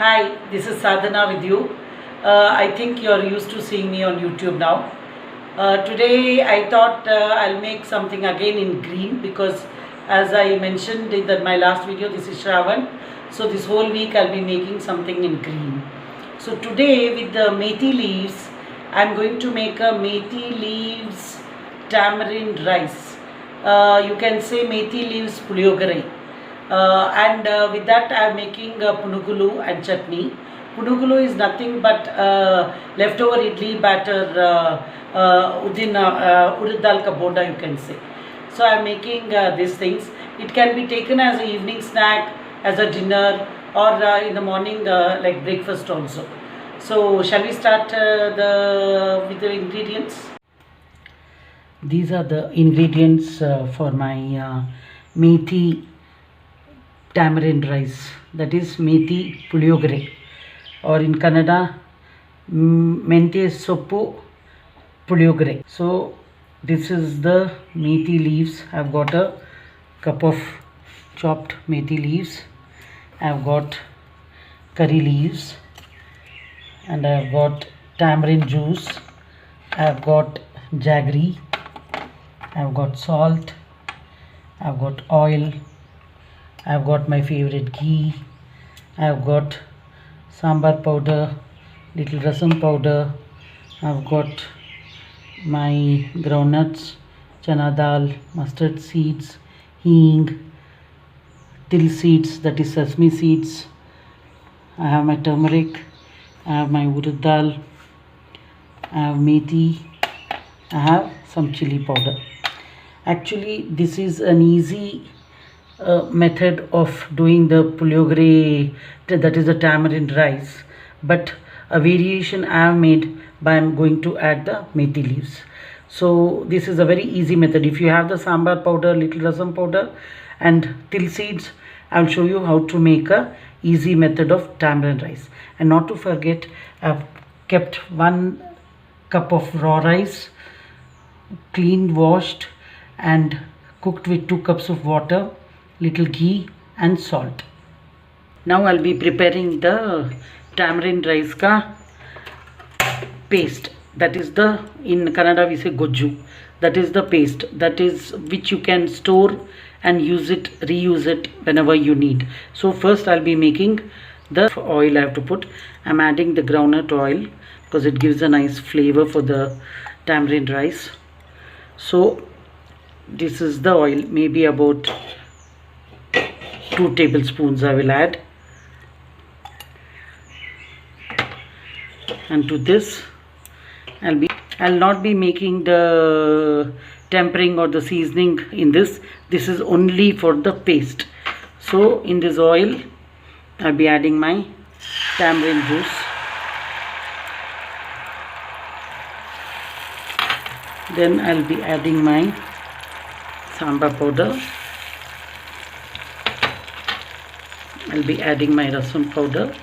Hi, this is Sadhana with you. I think you're used to seeing me on YouTube now. Today I thought I'll make something again in green because, as I mentioned in my last video, this is Shravan. So this whole week I'll be making something in green. So today with the methi leaves, I'm going to make a methi leaves tamarind rice. You can say methi leaves puliyogare. And with that I am making punugulu and chutney. Punugulu is nothing but leftover idli batter urad dal ka bonda, you can say. So I am making these things. It can be taken as an evening snack, as a dinner, or in the morning like breakfast also. So shall we start with the ingredients? These are the ingredients for my methi tamarind rice, that is methi puliyogare, or in Kannada mente soppu puliyogare. So this is the methi leaves. I've got a cup of chopped methi leaves, I've got curry leaves, and I've got tamarind juice, I've got jaggery, I've got salt, I've got oil, I've got my favorite ghee, I've got sambar powder, little rasam powder, I've got my groundnuts, chana dal, mustard seeds, hing, til seeds, that is sesame seeds, I have my turmeric, I have my urad dal, I have methi, I have some chili powder. Actually this is an easy method of doing the puliyogare, that is the tamarind rice, but a variation I have made by I'm going to add the methi leaves. So this is a very easy method. If you have the sambar powder, little rasam powder and til seeds, I'll show you how to make a easy method of tamarind rice. And not to forget, I've kept 1 cup of raw rice, cleaned, washed and cooked with 2 cups of water, little ghee and salt. Now I'll be preparing the tamarind rice ka paste. That is the, in Kannada we say gojju. That is the paste, that is which you can store and use it, reuse it whenever you need. So first I'll be making the oil I have to put. I'm adding the groundnut oil because it gives a nice flavor for the tamarind rice. So this is the oil, maybe about 2 tablespoons I will add, and to this I'll not be making the tempering or the seasoning in this. This is only for the paste. So in this oil I'll be adding my tamarind juice, then I'll be adding my sambar powder, I'll be adding my rasam powder,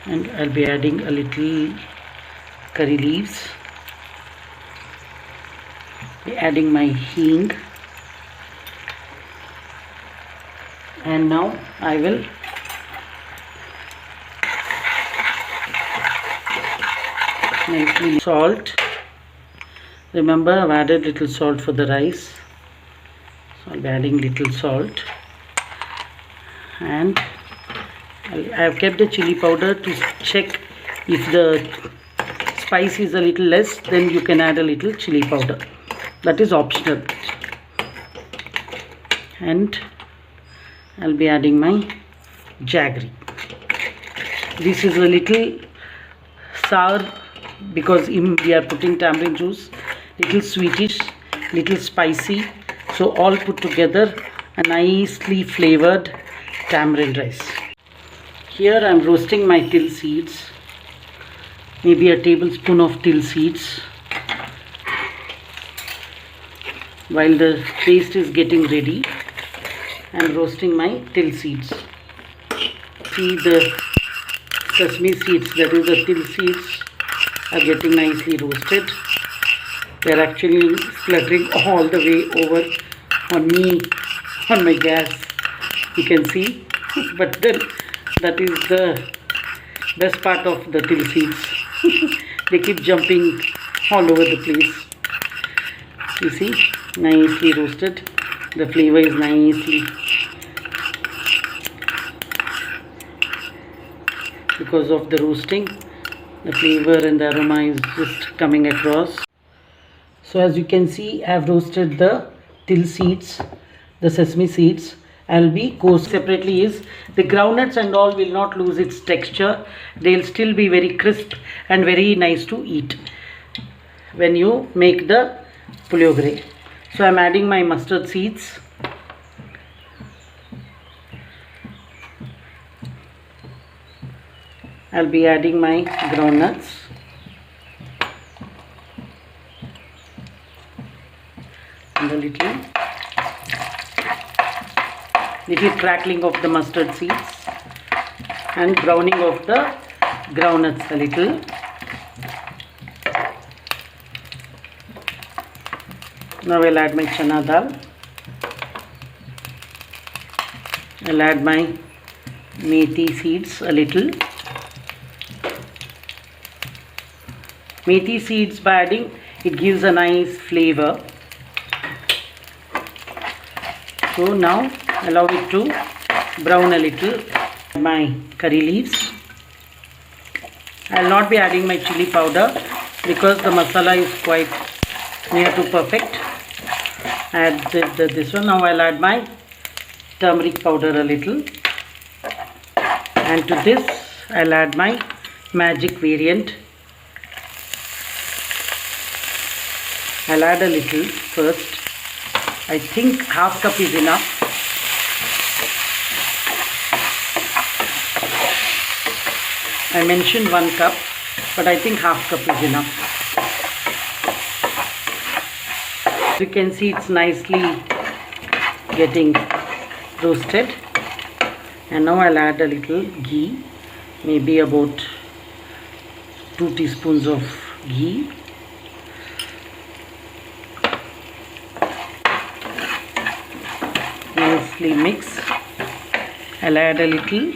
and I'll be adding a little curry leaves, be adding my hing, and now I will nicely salt. Remember, I've added little salt for the rice, so I'll be adding little salt, and I've kept the chili powder to check if the spice is a little less, then you can add a little chili powder, that is optional. And I'll be adding my jaggery. This is a little sour because we are putting tamarind juice, little sweetish, little spicy, so all put together a nicely flavored tamarind rice. Here I am roasting my til seeds, maybe a tablespoon of til seeds. While the paste is getting ready, I am roasting my til seeds. See, the sesame seeds, that is the til seeds, are getting nicely roasted. They are actually spluttering all the way over on me, on my gas. You can see But then that is the best part of the till seeds. They keep jumping all over the place. You see, nicely roasted. The flavor is nicely, because of the roasting, the flavor and the aroma is just coming across. So as you can see, I have roasted the till seeds, the sesame seeds. I'll be coarse separately is the groundnuts and all will not lose its texture. They'll still be very crisp and very nice to eat when you make the puliyogare. So I'm adding my mustard seeds. I'll be adding my groundnuts. And a little crackling of the mustard seeds and browning of the groundnuts a little. Now I'll add my chana dal. I'll add my methi seeds a little. Methi seeds, by adding, it gives a nice flavor. So now allow it to brown a little. My curry leaves. I will not be adding my chili powder because the masala is quite near to perfect. I added this one. Now I will add my turmeric powder a little, and to this I will add my magic variant. I will add a little first. I think half cup is enough. I mentioned 1 cup, but I think half cup is enough. You can see it's nicely getting roasted. And now I'll add a little ghee, maybe about 2 teaspoons of ghee. Nicely mix. I'll add a little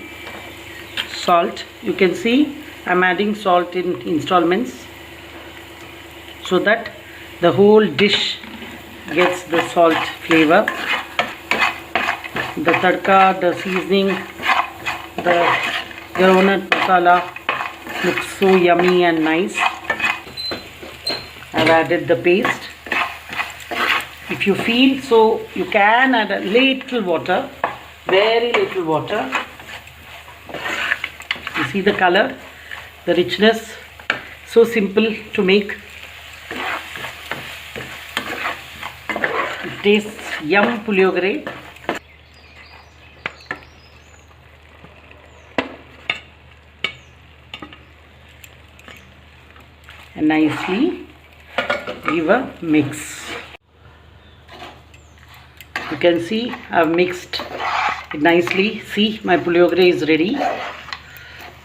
salt. You can see I'm adding salt in installments so that the whole dish gets the salt flavor. The tadka, the seasoning, the groundnut masala looks so yummy and nice. I've added the paste. If you feel so, you can add a little water, very little water. You see the color, the richness, so simple to make. It tastes yum puliyogare. And nicely give a mix. You can see I've mixed it nicely. See, my puliyogare is ready.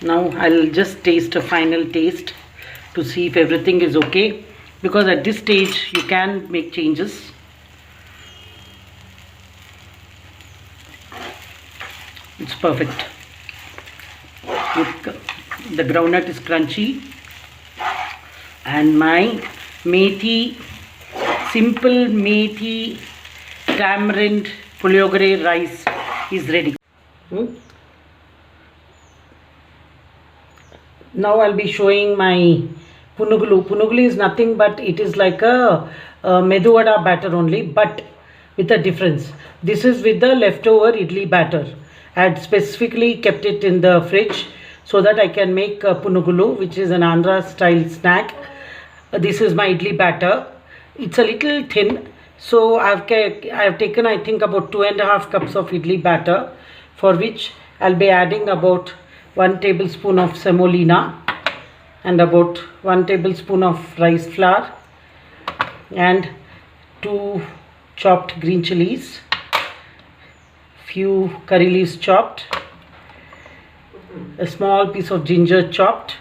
Now I'll just taste a final taste to see if everything is okay, because at this stage you can make changes. It's perfect. The groundnut is crunchy and my methi, simple methi tamarind puliyogare rice is ready. Now I'll be showing my punugulu. Punugulu is nothing but it is like a medu vada batter only, but with a difference. This is with the leftover idli batter. I had specifically kept it in the fridge so that I can make punugulu, which is an Andhra style snack. This is my idli batter. It's a little thin, so I've taken, I think, about 2.5 cups of idli batter, for which I'll be adding about 1 tablespoon of semolina and about 1 tablespoon of rice flour and 2 chopped green chilies, few curry leaves chopped, a small piece of ginger chopped,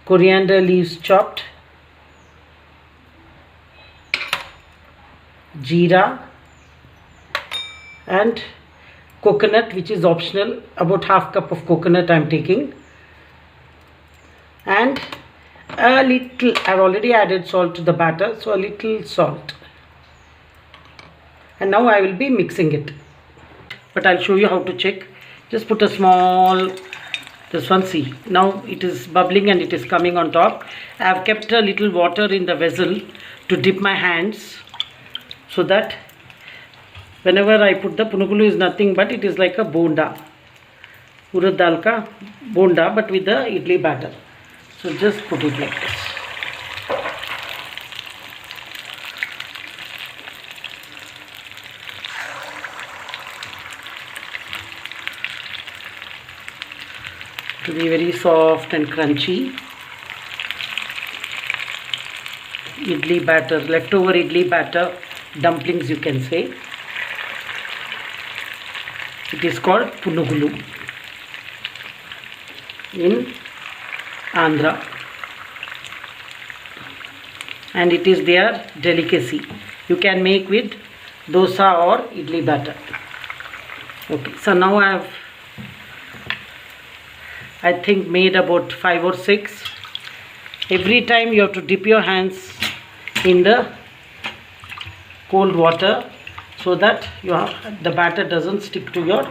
coriander leaves chopped, jeera, and coconut, which is optional. About half cup of coconut I'm taking, and a little, I've already added salt to the batter, so a little salt. And now I will be mixing it, but I'll show you how to check. Just put a small, this one, see, now it is bubbling and it is coming on top. I have kept a little water in the vessel to dip my hands, so that whenever I put the punugulu is nothing but it is like a bonda, urad dal ka bonda, but with the idli batter. So just put it like this. To be very soft and crunchy. Idli batter, leftover idli batter, dumplings you can say. It is called punugulu in Andhra, and it is their delicacy. You can make with dosa or idli batter. Okay, so now I think made about 5 or 6. Every time you have to dip your hands in the cold water, so that the batter doesn't stick to your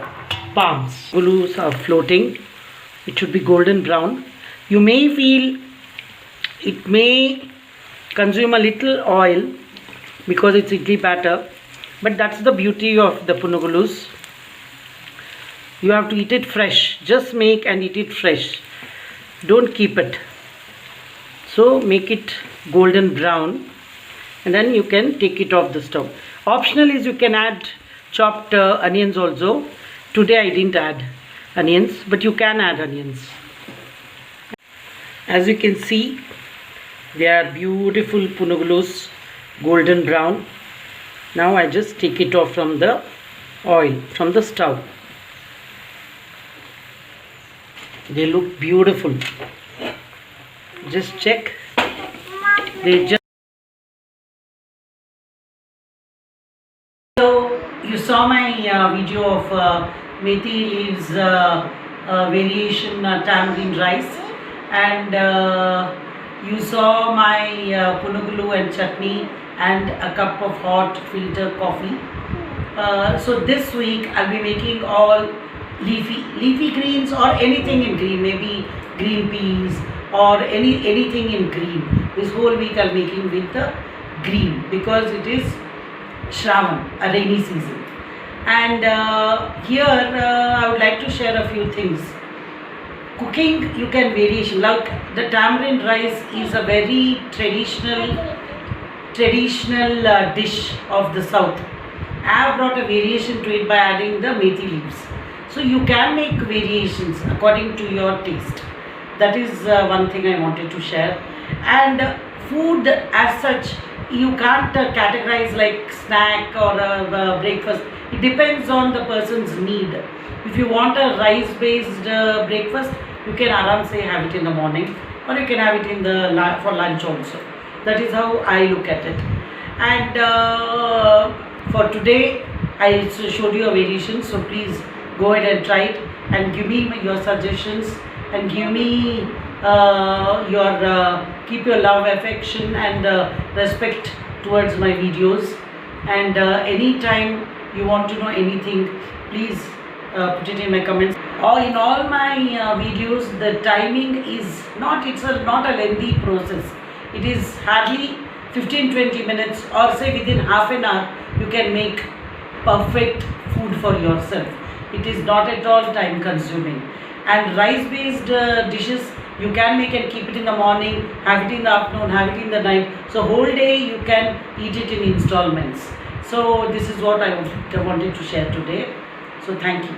palms. Punugulus are floating. It should be golden brown. You may feel it may consume a little oil because it's idli batter, but that's the beauty of the punugulus. You have to eat it fresh. Just make and eat it fresh. Don't keep it. So make it golden brown, and then you can take it off the stove. Optional is you can add chopped onions also. Today I didn't add onions, but you can add onions. As you can see, they are beautiful punugulus, golden brown. Now I just take it off from the oil, from the stove. They look beautiful. Just check. They just. So you saw my video of methi leaves variation tamarind rice, and you saw my punugulu and chutney and a cup of hot filter coffee. So this week I'll be making all leafy greens or anything in green, maybe green peas or anything in green. This whole week I'll be making with the green, because it is Shravan, a rainy season. And here I would like to share a few things. Cooking, you can variation. Like the tamarind rice is a very traditional dish of the south. I have brought a variation to it by adding the methi leaves. So you can make variations according to your taste. That is one thing I wanted to share. And food as such, you can't categorize like snack or breakfast. It depends on the person's need. If you want a rice-based breakfast, you can aram say have it in the morning, or you can have it in the for lunch also. That is how I look at it. And for today, I showed you a variation. So please go ahead and try it, and give me your suggestions, and give me keep your love, affection and respect towards my videos. And anytime you want to know anything, please put it in my comments. Or in all my videos, the timing is not, not a lengthy process. It is hardly 15-20 minutes, or say within half an hour you can make perfect food for yourself. It is not at all time consuming. And rice based dishes you can make and keep it in the morning, have it in the afternoon, have it in the night. So whole day you can eat it in installments. So this is what I wanted to share today. So thank you.